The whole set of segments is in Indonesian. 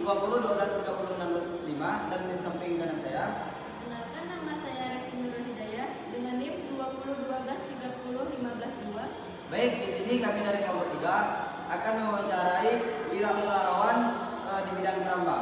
20 12 30 16 5 dan di samping kanan saya. Perkenalkan, nama saya Resti Nurul Hidayah dengan NIM 20 12 30 15 2. Baik, di sini kami dari kelompok 3 akan mewawancarai wirausahawan di bidang keramba.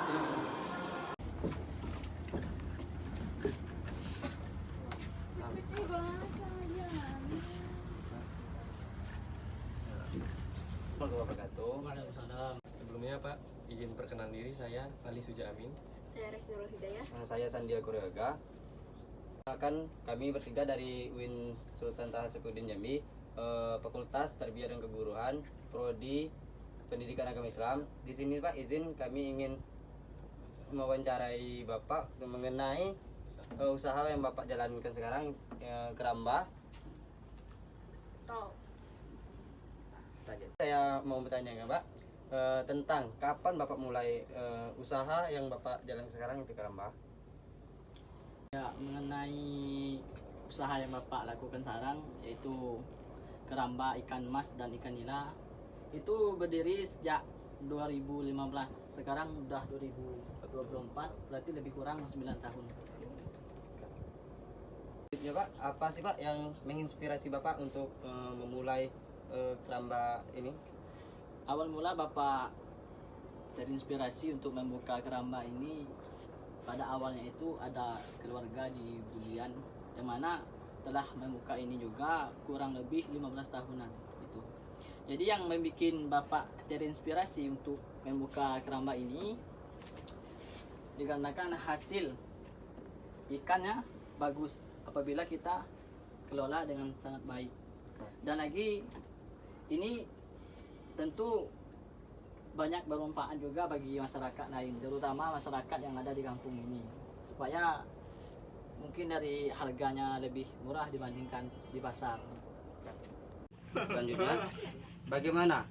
Terima kasih. Waalaikumsalam. Sebelumnya Pak, izin perkenalan diri, saya Ali Suja Amin. Saya Resti Nurul Hidayah. Saya Sandiaga Kuryaga. Kami bertiga dari UIN Sultan Taha Saifuddin Jambi, Fakultas Tarbiyah dan Keguruan, Prodi Pendidikan Agama Islam. Di sini Pak, izin kami ingin mewawancarai Bapak mengenai usaha yang Bapak jalankan sekarang, keramba. Stop. Saya mau bertanya ya Pak, tentang kapan Bapak mulai usaha yang Bapak jalan sekarang itu keramba? Ya, mengenai usaha yang Bapak lakukan sekarang yaitu keramba ikan mas dan ikan nila, itu berdiri sejak 2015. Sekarang udah 2024, berarti lebih kurang 9 tahun. Ya Pak, apa sih Pak yang menginspirasi Bapak untuk memulai keramba ini? Awal mula Bapak terinspirasi untuk membuka keramba ini, pada awalnya itu ada keluarga di Bulian yang mana telah membuka ini juga kurang lebih 15 tahunan itu. Jadi yang membuat Bapak terinspirasi untuk membuka keramba ini dikarenakan hasil ikannya bagus apabila kita kelola dengan sangat baik. Dan lagi ini tentu banyak bermanfaat juga bagi masyarakat lain, terutama masyarakat yang ada di kampung ini, supaya mungkin dari harganya lebih murah dibandingkan di pasar. Selanjutnya, bagaimana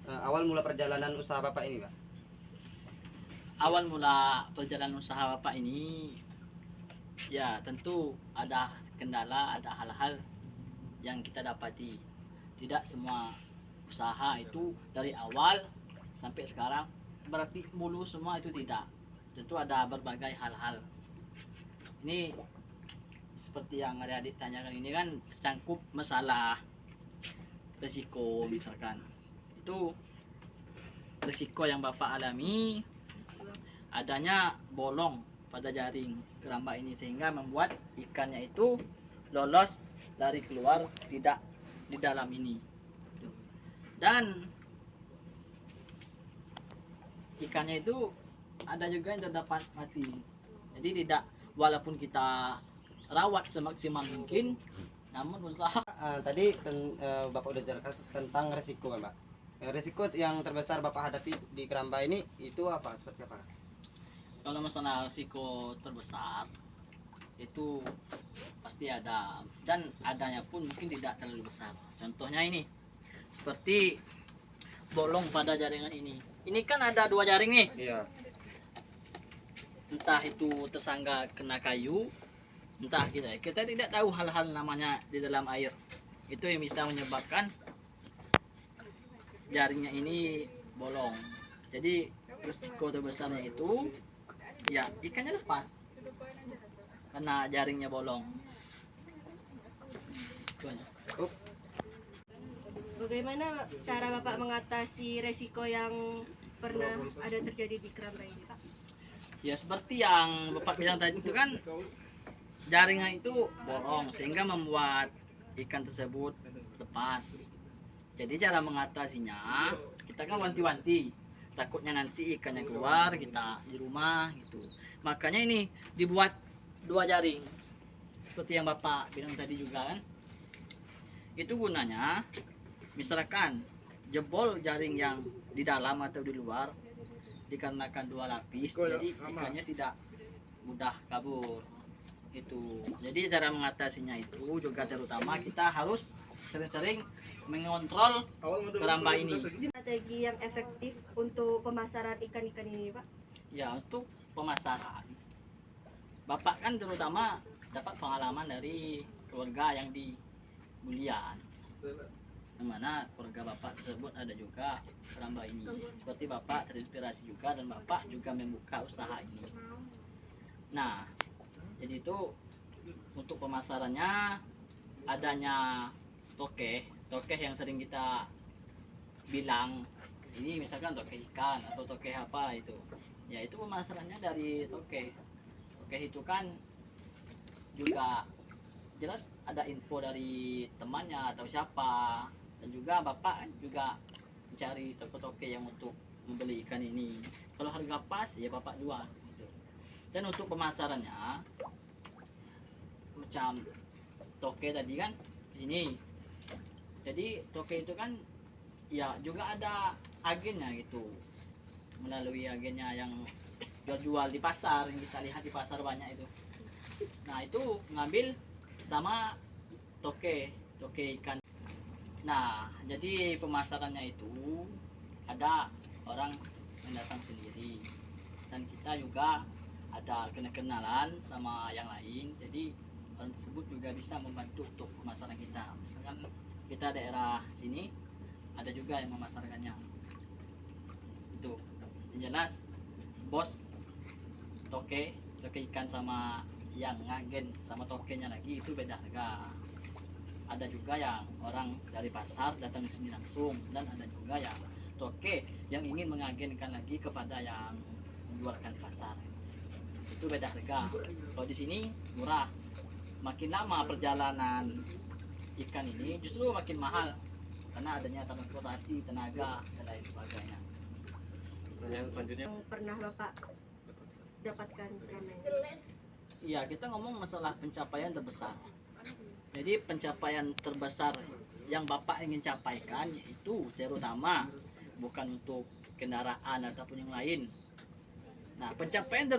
awal mula perjalanan usaha Bapak ini Pak? Awal mula perjalanan usaha Bapak ini, ya tentu ada kendala, ada hal-hal yang kita dapati. Tidak semua usaha itu dari awal sampai sekarang berarti mulus semua, itu tidak. Tentu ada berbagai hal-hal. Ini seperti yang adik-adik tanyakan ini kan sangkup masalah resiko, misalkan itu resiko yang Bapak alami adanya bolong pada jaring keramba ini, sehingga membuat ikannya itu lolos dari keluar, tidak di dalam ini. Dan ikannya itu ada juga yang terdapat mati. Jadi tidak, walaupun kita rawat semaksimal mungkin, namun usaha Tadi Bapak udah jelaskan tentang resiko kan Pak. Resiko yang terbesar Bapak hadapi di keramba ini itu apa? Seperti apa? kalau masalah risiko terbesar itu pasti ada, dan adanya pun mungkin tidak terlalu besar. Contohnya ini seperti bolong pada jaringan ini. Ini kan ada 2 jaring nih. Iya. Entah itu tersangga kena kayu, entah kita tidak tahu hal-hal namanya di dalam air. Itu yang bisa menyebabkan jaringnya ini bolong. Jadi risiko terbesarnya itu ya ikannya lepas karena jaringnya bolong. Risikonya. Bagaimana cara Bapak mengatasi resiko yang pernah ada terjadi di keramba ini, Pak? Ya seperti yang Bapak bilang tadi itu kan, jaringnya itu bolong sehingga membuat ikan tersebut lepas. Jadi cara mengatasinya, kita kan wanti-wanti, takutnya nanti ikannya keluar, kita di rumah gitu. Makanya ini dibuat 2 jaring seperti yang Bapak bilang tadi juga kan. Itu gunanya misalkan jebol jaring yang di dalam atau di luar, dikarenakan 2 lapis, jadi ikannya tidak mudah kabur itu. Jadi cara mengatasinya itu juga terutama kita harus sering-sering mengontrol keramba ini. Strategi yang efektif untuk pemasaran ikan-ikan ini, Pak? Ya, untuk pemasaran, Bapak kan terutama dapat pengalaman dari keluarga yang di Bulian. yang mana keluarga bapak tersebut ada juga keramba ini. Seperti bapak terinspirasi juga dan bapak juga membuka usaha ini. Nah, jadi itu untuk pemasarannya adanya tokeh yang sering kita bilang ini, misalkan tokeh ikan atau tokeh apa itu, ya itu pemasarannya dari tokeh itu kan juga jelas ada info dari temannya atau siapa, dan juga bapak juga mencari toko-toko yang untuk membeli ikan ini. Kalau harga pas ya bapak jual gitu. Dan untuk pemasarannya macam toke tadi kan di sini, jadi toke itu kan ya juga ada agennya gitu, melalui agennya yang jual di pasar, yang kita lihat di pasar banyak itu. Nah itu ngambil sama toke ikan. Nah jadi pemasarannya itu ada orang yang datang sendiri, dan kita juga ada kenalan sama yang lain, jadi orang tersebut juga bisa membantu untuk pemasaran kita. Misalkan kita daerah sini ada juga yang memasarkannya itu. Yang jelas bos toke ikan sama yang ngagen sama tokenya lagi itu beda harga. Ada juga yang orang dari pasar datang ke sini langsung, dan ada juga yang toke yang ingin mengagenkan lagi kepada yang menjualkan di pasar. Itu beda harga. Kalau di sini murah. Makin lama perjalanan ikan ini justru makin mahal karena adanya transportasi, tenaga, dan lain sebagainya. Pertanyaan selanjutnya, Yang pernah Bapak dapatkan selama ini? Iya, kita ngomong masalah pencapaian terbesar. Jadi pencapaian terbesar yang Bapak ingin capaikan yaitu terutama bukan untuk kendaraan ataupun yang lain. Nah, pencapaian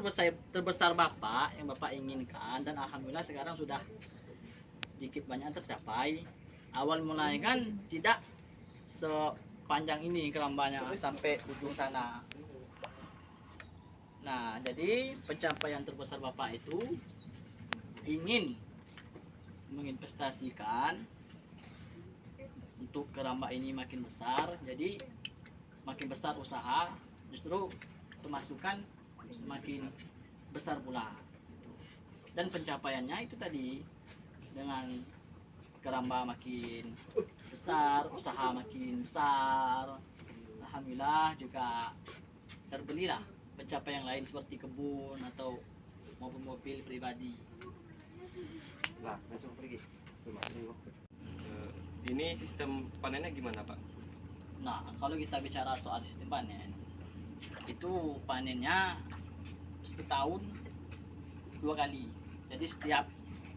terbesar Bapak yang Bapak inginkan, dan alhamdulillah sekarang sudah sedikit banyak tercapai. Awal mulai kan tidak sepanjang ini kerambanya sampai ujung sana. Nah, jadi pencapaian terbesar Bapak itu ingin menginvestasikan untuk keramba ini makin besar. Jadi makin besar usaha, justru pemasukan semakin besar pula. Dan pencapaiannya itu tadi, dengan keramba makin besar, usaha makin besar, alhamdulillah juga terbelilah pencapaian lain seperti kebun atau mobil pribadi. Nah, langsung pergi. ini sistem panennya gimana Pak? Nah, kalau kita bicara soal sistem panen, itu panennya setahun 2 kali. Jadi setiap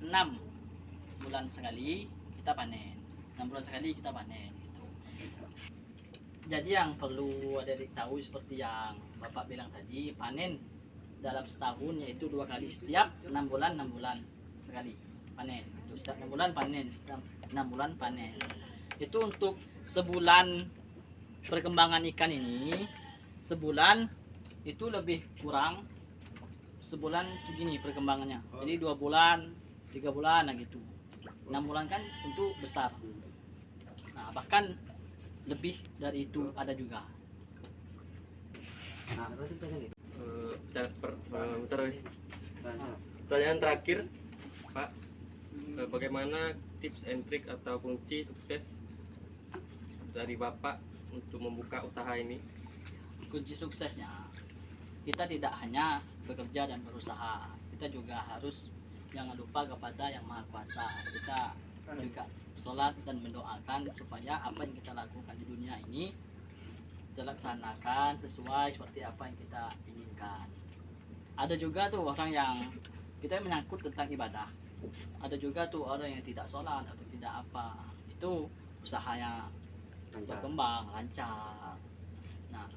6 bulan sekali kita panen, 6 bulan sekali kita panen gitu. Jadi yang perlu ada diketahui seperti yang Bapak bilang tadi, panen dalam setahun yaitu 2 kali, setiap 6 bulan sekali panen. Itu setiap 6 bulan panen, setiap 6 bulan panen. Itu untuk sebulan perkembangan ikan ini, sebulan itu lebih kurang sebulan segini perkembangannya. Jadi 2 bulan, 3 bulan nah gitu. 6 bulan kan tentu besar. Nah, bahkan lebih dari itu ada juga. Nah, berarti pengen itu. Pertanyaan terakhir Pak, bagaimana tips and trick atau kunci sukses dari Bapak untuk membuka usaha ini? Kunci suksesnya, kita tidak hanya bekerja dan berusaha, kita juga harus jangan lupa kepada Yang Maha Kuasa. Kita juga sholat dan mendoakan supaya apa yang kita lakukan di dunia ini kita laksanakan sesuai seperti apa yang kita inginkan. Ada juga tuh orang yang kita menyangkut tentang ibadah, ada juga tuh orang yang tidak sholat atau tidak apa, itu usahanya berkembang lancar. Nah,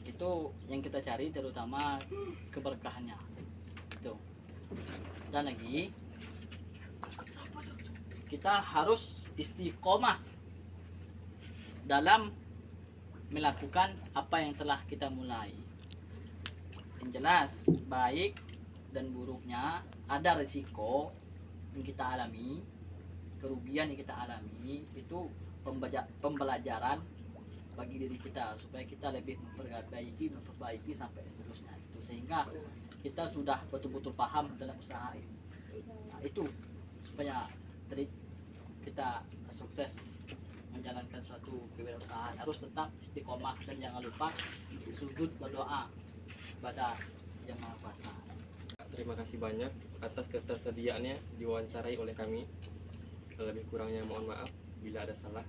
itu yang kita cari, terutama keberkahannya itu. Dan lagi kita harus istiqomah dalam melakukan apa yang telah kita mulai. Yang jelas baik dan buruknya ada resiko yang kita alami, kerugian yang kita alami, itu pembelajaran bagi diri kita supaya kita lebih memperbaiki sampai seterusnya itu, sehingga kita sudah betul-betul paham dalam usaha ini. Nah, itu supaya trik kita sukses menjalankan suatu kewirausahaan harus tetap istiqomah dan jangan lupa sujud berdoa kepada Yang Maha Kuasa. Terima kasih banyak atas ketersediaannya diwawancarai oleh kami. Lebih kurangnya mohon maaf bila ada salah.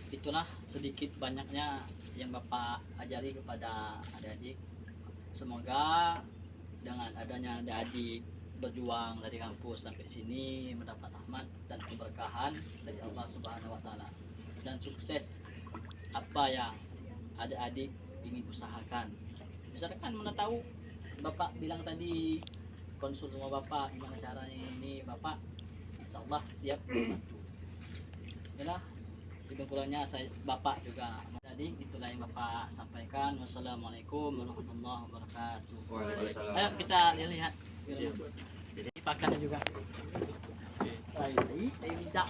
Itulah sedikit banyaknya yang Bapak ajari kepada adik-adik. Semoga dengan adanya adik-adik berjuang dari kampus sampai sini mendapat rahmat dan keberkahan dari Allah Subhanahu wa taala, dan sukses apa yang adik-adik ingin usahakan. Misalkan mana tahu Bapak bilang tadi konsul sama Bapak gimana caranya ini, Bapak insyaallah siap membantu. Yalah, lebih kurangnya saya Bapak juga tadi itulah yang Bapak sampaikan. Wassalamualaikum warahmatullahi wabarakatuh. Waalaikumsalam. Ayo kita lihat. Jadi pakannya juga. Baik, tidak.